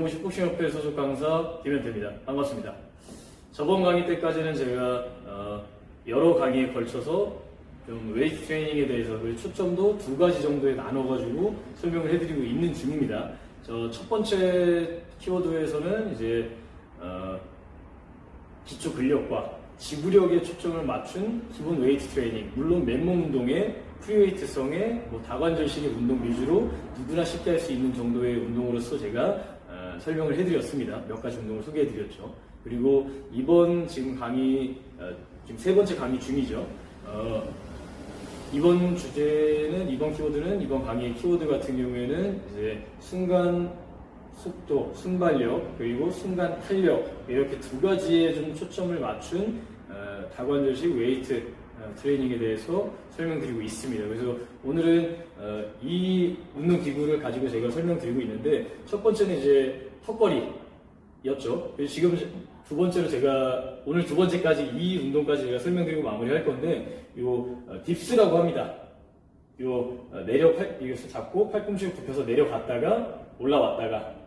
김영무식 복싱협회 소속 강사 김현태입니다. 반갑습니다. 저번 강의 때까지는 제가 여러 강의에 걸쳐서 좀 웨이트 트레이닝에 대해서 초점도 두 가지 정도에 나눠가지고 설명을 해드리고 있는 중입니다. 첫 번째 키워드에서는 이제 기초 근력과 지구력에 초점을 맞춘 기본 웨이트 트레이닝, 물론 맨몸 운동의 프리웨이트성의 다관절식의 운동 위주로 누구나 쉽게 할 수 있는 정도의 운동으로서 제가 설명을 해드렸습니다. 몇 가지 운동을 소개해드렸죠. 그리고 이번 지금 강의, 지금 세 번째 강의 중이죠. 이번 주제는, 이번 키워드는, 이번 강의의 키워드 같은 경우에는 이제 순간 속도, 순발력, 그리고 순간 탄력, 이렇게 두 가지에 좀 초점을 맞춘 다관절식 웨이트 트레이닝에 대해서 설명드리고 있습니다. 그래서 오늘은 이 운동 기구를 가지고 제가 설명드리고 있는데, 첫 번째는 이제 턱걸이였죠. 지금 두 번째로 제가 오늘 두 번째까지 이 운동까지 제가 설명드리고 마무리할 건데, 요 딥스라고 합니다. 요 이것을 잡고 팔꿈치를 굽혀서 내려갔다가 올라왔다가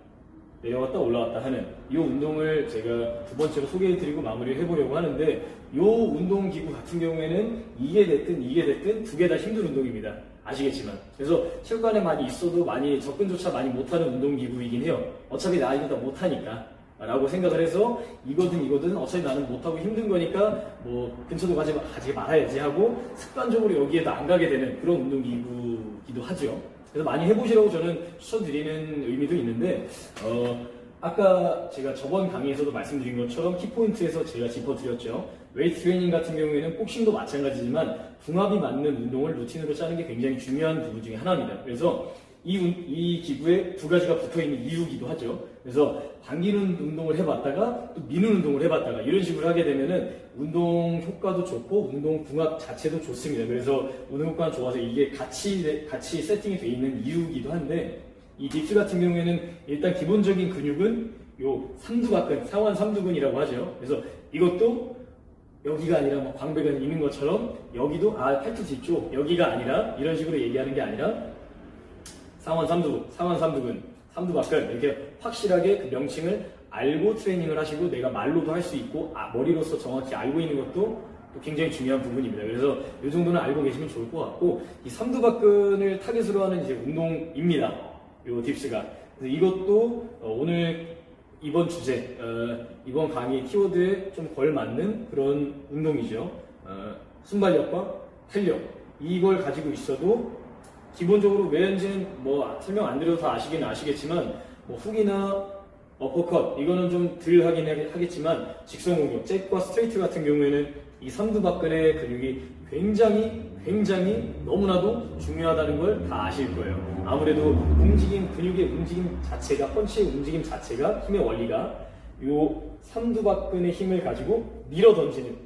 내려갔다 올라왔다 하는 이 운동을 제가 두 번째로 소개해드리고 마무리를 해보려고 하는데, 이 운동기구 같은 경우에는 이게 됐든 두 개 다 힘든 운동입니다. 아시겠지만. 그래서 체육관에 많이 있어도 많이 접근조차 많이 못하는 운동기구이긴 해요. 어차피 나 이거 다 못하니까 라고 생각을 해서 이거든 어차피 나는 못하고 힘든 거니까 근처도 가지 말아야지 하고 습관적으로 여기에도 안 가게 되는 그런 운동기구기도 하죠. 그래서 많이 해보시라고 저는 추천드리는 의미도 있는데, 아까 제가 저번 강의에서도 말씀드린 것처럼 키포인트에서 제가 짚어드렸죠. 웨이트 트레이닝 같은 경우에는 복싱도 마찬가지지만 궁합이 맞는 운동을 루틴으로 짜는 게 굉장히 중요한 부분 중에 하나입니다. 그래서 이 기구에 두 가지가 붙어있는 이유기도 하죠. 그래서 당기는 운동을 해봤다가 또 미는 운동을 해봤다가 이런 식으로 하게 되면은 운동 효과도 좋고 운동 궁합 자체도 좋습니다. 그래서 운동 효과가 좋아서 이게 같이 세팅이 되어 있는 이유기도 한데, 이 딥스 같은 경우에는 일단 기본적인 근육은 요 삼두박근, 상완 삼두근이라고 하죠. 그래서 이것도 여기가 아니라 광배근이 있는 것처럼 여기도 팔뚝 뒤쪽 여기가 아니라 이런 식으로 얘기하는 게 아니라 상완 삼두근, 삼두박근 이렇게 확실하게 그 명칭을 알고 트레이닝을 하시고 내가 말로도 할 수 있고 머리로서 정확히 알고 있는 것도 또 굉장히 중요한 부분입니다. 그래서 이 정도는 알고 계시면 좋을 것 같고, 이 삼두박근을 타겟으로 하는 이제 운동입니다. 요 딥스가. 그래서 이것도 오늘 이번 주제, 이번 강의 키워드에 좀 걸맞는 그런 운동이죠. 순발력과 탄력, 이걸 가지고 있어도 기본적으로 왜인지는 설명 안 드려도 다 아시긴 아시겠지만, 훅이나 어퍼컷 이거는 좀 덜 하긴 하겠지만, 직선 공격, 잽과 스트레이트 같은 경우에는 이 삼두박근의 근육이 굉장히 너무나도 중요하다는 걸 다 아실 거예요. 아무래도 근육의 움직임 자체가, 펀치의 움직임 자체가, 힘의 원리가 요 삼두박근의 힘을 가지고 밀어 던지는,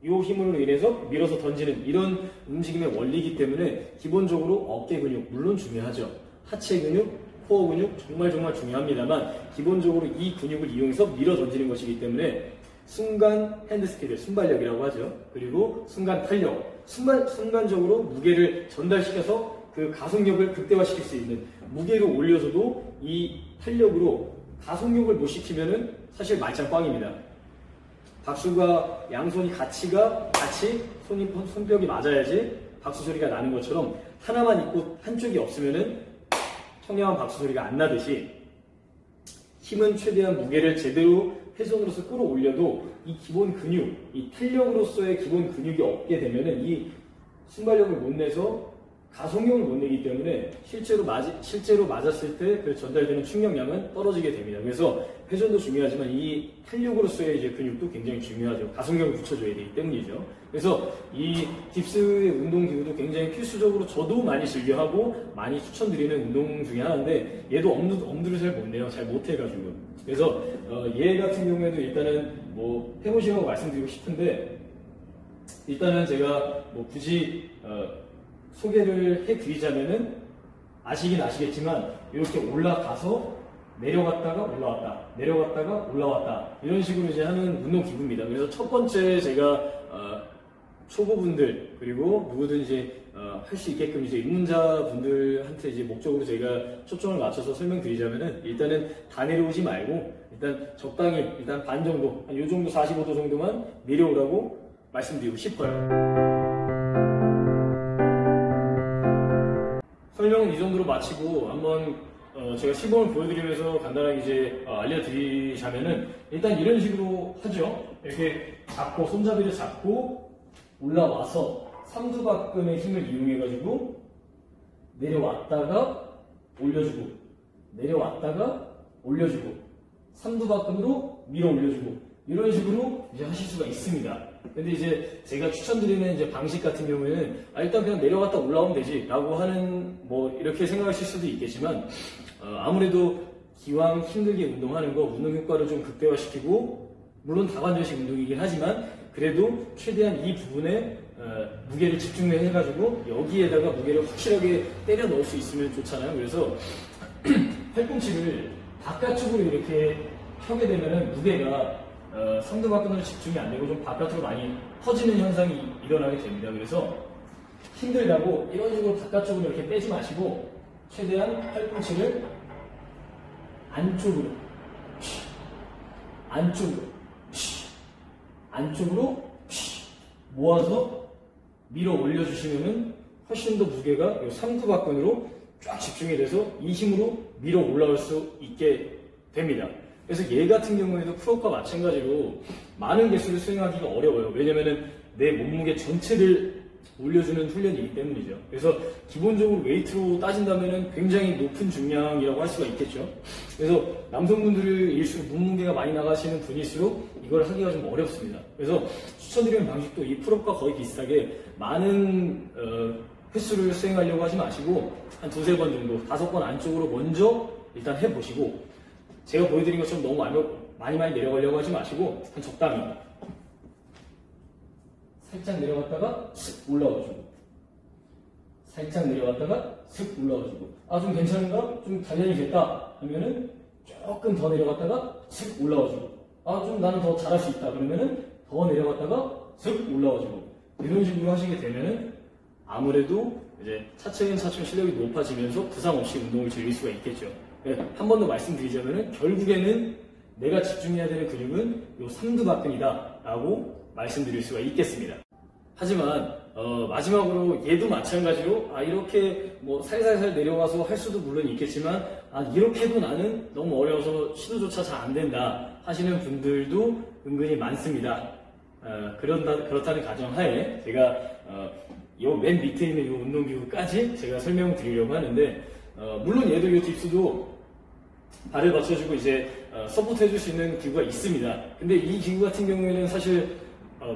요 힘으로 인해서 밀어서 던지는 이런 움직임의 원리이기 때문에 기본적으로 어깨 근육 물론 중요하죠. 하체 근육, 코어 근육 정말 중요합니다만, 기본적으로 이 근육을 이용해서 밀어 던지는 것이기 때문에 순간 핸드스피드, 순발력이라고 하죠. 그리고 순간 탄력, 순간적으로 무게를 전달시켜서 그 가속력을 극대화시킬 수 있는, 무게를 올려서도 이 탄력으로 가속력을 못 시키면은 사실 말짱 꽝입니다. 박수가 양손이 같이 손뼉이 맞아야지 박수 소리가 나는 것처럼, 하나만 있고 한쪽이 없으면은 청량한 박수 소리가 안 나듯이, 힘은 최대한 무게를 제대로 회전으로서 끌어올려도 이 기본 근육, 이 탄력으로서의 기본 근육이 없게 되면은 이 순발력을 못 내서 가속력을 못 내기 때문에 실제로 맞았을 때 그 전달되는 충격량은 떨어지게 됩니다. 그래서 회전도 중요하지만 이 탄력으로서의 이제 근육도 굉장히 중요하죠. 가속력을 붙여줘야 되기 때문이죠. 그래서 이 딥스의 운동기구도 굉장히 필수적으로 저도 많이 즐겨하고 많이 추천드리는 운동 중에 하나인데, 얘도 엄두를 잘 못 내요. 잘 못해가지고. 그래서 얘 같은 경우에도 일단은 해보시라고 말씀드리고 싶은데, 일단은 제가 굳이 소개를 해드리자면은 아시긴 아시겠지만, 이렇게 올라가서 내려갔다가 올라왔다, 내려갔다가 올라왔다, 이런 식으로 이제 하는 운동 기구입니다. 그래서 첫 번째 제가 초보분들 그리고 누구든지 할 수 있게끔 이제 입문자분들한테 이제 목적으로 저희가 초점을 맞춰서 설명드리자면은 일단은 다 내려오지 말고 일단 적당히 일단 반 정도 한 요 정도 45도 정도만 내려오라고 말씀드리고 싶어요. 설명은 이 정도로 마치고 한번 제가 시범을 보여드리면서 간단하게 이제 알려드리자면은 일단 이런 식으로 하죠. 이렇게 잡고 손잡이를 잡고 올라와서 삼두박근의 힘을 이용해가지고 내려왔다가 올려주고 내려왔다가 올려주고 삼두박근으로 밀어 올려주고 이런 식으로 이제 하실 수가 있습니다. 근데 이제 제가 추천드리는 이제 방식 같은 경우에는 일단 그냥 내려갔다 올라오면 되지 라고 하는 뭐 이렇게 생각하실 수도 있겠지만 아무래도 기왕 힘들게 운동하는 거 운동 효과를 좀 극대화시키고 물론 다관절식 운동이긴 하지만 그래도 최대한 이 부분에 무게를 집중해가지고 여기에다가 무게를 확실하게 때려 넣을 수 있으면 좋잖아요. 그래서 팔꿈치를 바깥쪽으로 이렇게 펴게 되면은 무게가 삼두박근으로 집중이 안 되고 좀 바깥으로 많이 퍼지는 현상이 일어나게 됩니다. 그래서 힘들다고 이런 식으로 바깥쪽으로 이렇게 빼지 마시고 최대한 팔꿈치를 안쪽으로 모아서 밀어 올려주시면은 훨씬 더 무게가 이 삼두박근으로 쫙 집중이 돼서 이 힘으로 밀어 올라올 수 있게 됩니다. 그래서 얘 같은 경우에도 풀업과 마찬가지로 많은 개수를 수행하기가 어려워요. 왜냐면은 내 몸무게 전체를 올려주는 훈련이기 때문이죠. 그래서 기본적으로 웨이트로 따진다면은 굉장히 높은 중량이라고 할 수가 있겠죠. 그래서 남성분들일수록 몸무게가 많이 나가시는 분일수록 이걸 하기가 좀 어렵습니다. 그래서 추천드리는 방식도 이 풀업과 거의 비슷하게 많은 횟수를 수행하려고 하지 마시고 한 두세 번 정도, 5번 안쪽으로 먼저 일단 해보시고 제가 보여드린 것처럼 너무 많이 내려가려고 하지 마시고 한 적당히 살짝 내려갔다가 슥 올라와주고 살짝 내려갔다가 슥 올라와주고 좀 괜찮은가? 좀 단련이 됐다 하면은 조금 더 내려갔다가 슥 올라와주고 좀 나는 더 잘할 수 있다 그러면은 더 내려갔다가 슥 올라와주고 이런 식으로 하시게 되면은 아무래도 이제 차츰 실력이 높아지면서 부상 없이 운동을 즐길 수가 있겠죠. 한 번 더 말씀드리자면은 결국에는 내가 집중해야 되는 근육은 요 삼두박근이다 라고 말씀드릴 수가 있겠습니다. 하지만 마지막으로 얘도 마찬가지로 이렇게 뭐 살살살 내려와서 할 수도 물론 있겠지만 이렇게 해도 나는 너무 어려워서 시도조차 잘 안 된다 하시는 분들도 은근히 많습니다. 그렇다는 가정하에 제가 요 맨 밑에 있는 요 운동기구까지 제가 설명드리려고 하는데 물론 얘도 요 딥스도 발을 받쳐주고 이제 서포트 해줄 수 있는 기구가 있습니다. 근데 이 기구 같은 경우에는 사실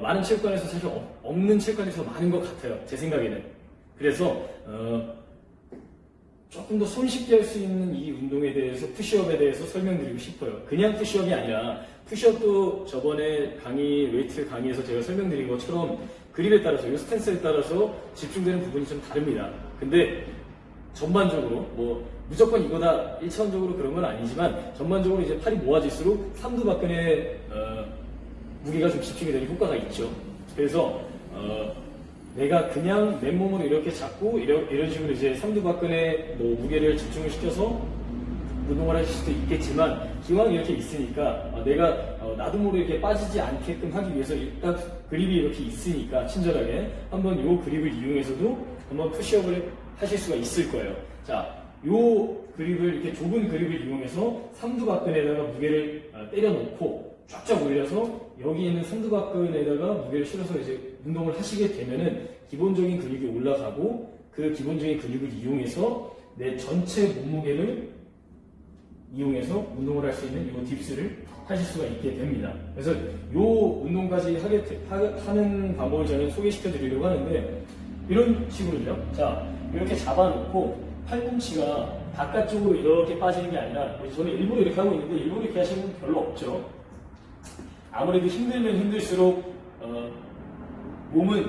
많은 체육관에서 사실 없는 체육관에서 많은 것 같아요. 제 생각에는. 그래서 조금 더 손쉽게 할 수 있는 이 운동에 대해서 푸시업에 대해서 설명드리고 싶어요. 그냥 푸시업이 아니라 푸시업도 저번에 웨이트 강의에서 제가 설명드린 것처럼 그립에 따라서 이 스탠스에 따라서 집중되는 부분이 좀 다릅니다. 근데 전반적으로 뭐 무조건 이거다 1차원적으로 그런 건 아니지만 전반적으로 이제 팔이 모아질수록 삼두박근의 무게가 좀 집중이 되는 효과가 있죠. 그래서 내가 그냥 맨몸으로 이렇게 잡고 이런 식으로 이제 삼두박근의 뭐 무게를 집중을 시켜서 운동을 하실 수도 있겠지만 기왕 이렇게 있으니까 내가 나도 모르게 이렇게 빠지지 않게끔 하기 위해서 일단 그립이 이렇게 있으니까 친절하게 한번 이 그립을 이용해서도 한번 푸시업을 하실 수가 있을 거예요. 자, 요 그립을 이렇게 좁은 그립을 이용해서 삼두박근에다가 무게를 때려 놓고 쫙쫙 올려서 여기 있는 삼두박근에다가 무게를 실어서 이제 운동을 하시게 되면은 기본적인 근육이 올라가고 그 기본적인 근육을 이용해서 내 전체 몸무게를 이용해서 운동을 할 수 있는 이 딥스를 하실 수가 있게 됩니다. 그래서 이 운동까지 하는 방법을 저는 소개시켜 드리려고 하는데 이런 식으로요. 자, 이렇게 잡아놓고 팔꿈치가 바깥쪽으로 이렇게 빠지는 게 아니라 저는 일부러 이렇게 하고 있는데 일부러 이렇게 하시는 분 별로 없죠. 아무래도 힘들면 힘들수록 몸은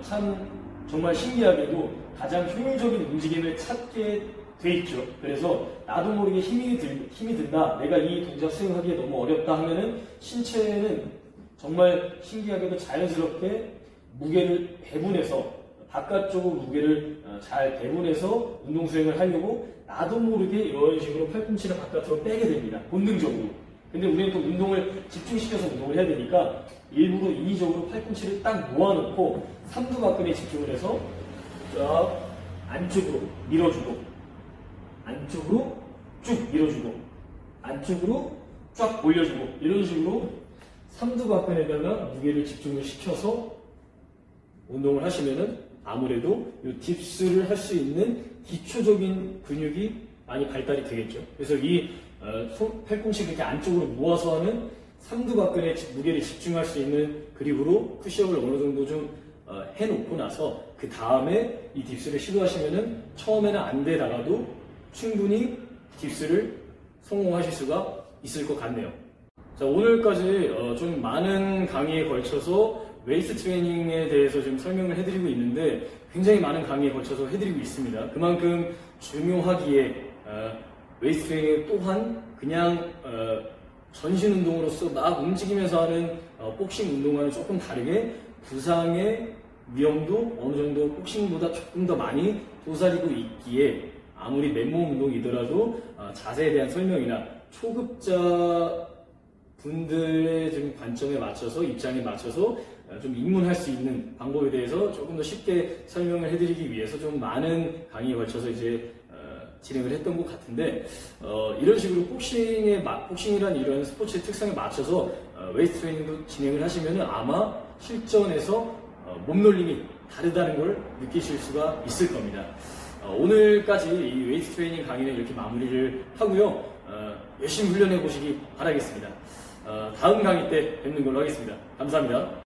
참 정말 신기하게도 가장 효율적인 움직임을 찾게 돼 있죠. 그래서 나도 모르게 힘이 든다. 내가 이 동작 수행하기에 너무 어렵다 하면은 신체는 정말 신기하게도 자연스럽게 무게를 배분해서 바깥쪽으로 무게를 잘 배분해서 운동 수행을 하려고 나도 모르게 이런 식으로 팔꿈치를 바깥으로 빼게 됩니다. 본능적으로. 근데 우리는 또 운동을 집중시켜서 운동을 해야 되니까 일부러 인위적으로 팔꿈치를 딱 모아놓고 삼두박근에 집중을 해서 쫙 안쪽으로 밀어주고 안쪽으로 쭉 밀어주고 안쪽으로 쫙 올려주고 이런 식으로 삼두박근에다가 무게를 집중을 시켜서 운동을 하시면은 아무래도 이 딥스를 할 수 있는 기초적인 근육이 많이 발달이 되겠죠. 그래서 이 팔꿈치 이렇게 안쪽으로 모아서 하는 삼두박근에 무게를 집중할 수 있는 그립으로 푸시업을 어느 정도 좀 해놓고 나서 그 다음에 이 딥스를 시도하시면은 처음에는 안 되다가도 충분히 딥스를 성공하실 수가 있을 것 같네요. 자, 오늘까지 좀 많은 강의에 걸쳐서 웨이트 트레이닝에 대해서 좀 설명을 해드리고 있는데 굉장히 많은 강의에 걸쳐서 해드리고 있습니다. 그만큼 중요하기에 웨이트 트레이닝 또한 그냥 전신 운동으로서 막 움직이면서 하는 복싱 운동과는 조금 다르게 부상의 위험도 어느 정도 복싱보다 조금 더 많이 도사리고 있기에 아무리 맨몸 운동이더라도 자세에 대한 설명이나 초급자 분들의 좀 관점에 맞춰서 입장에 맞춰서 좀 입문할 수 있는 방법에 대해서 조금 더 쉽게 설명을 해드리기 위해서 좀 많은 강의에 걸쳐서 이제 진행을 했던 것 같은데 이런 식으로 복싱이란 이런 스포츠의 특성에 맞춰서 웨이트 트레이닝도 진행을 하시면 아마 실전에서 몸놀림이 다르다는 걸 느끼실 수가 있을 겁니다. 오늘까지 이 웨이트 트레이닝 강의는 이렇게 마무리를 하고요. 열심히 훈련해 보시기 바라겠습니다. 다음 강의 때 뵙는 걸로 하겠습니다. 감사합니다.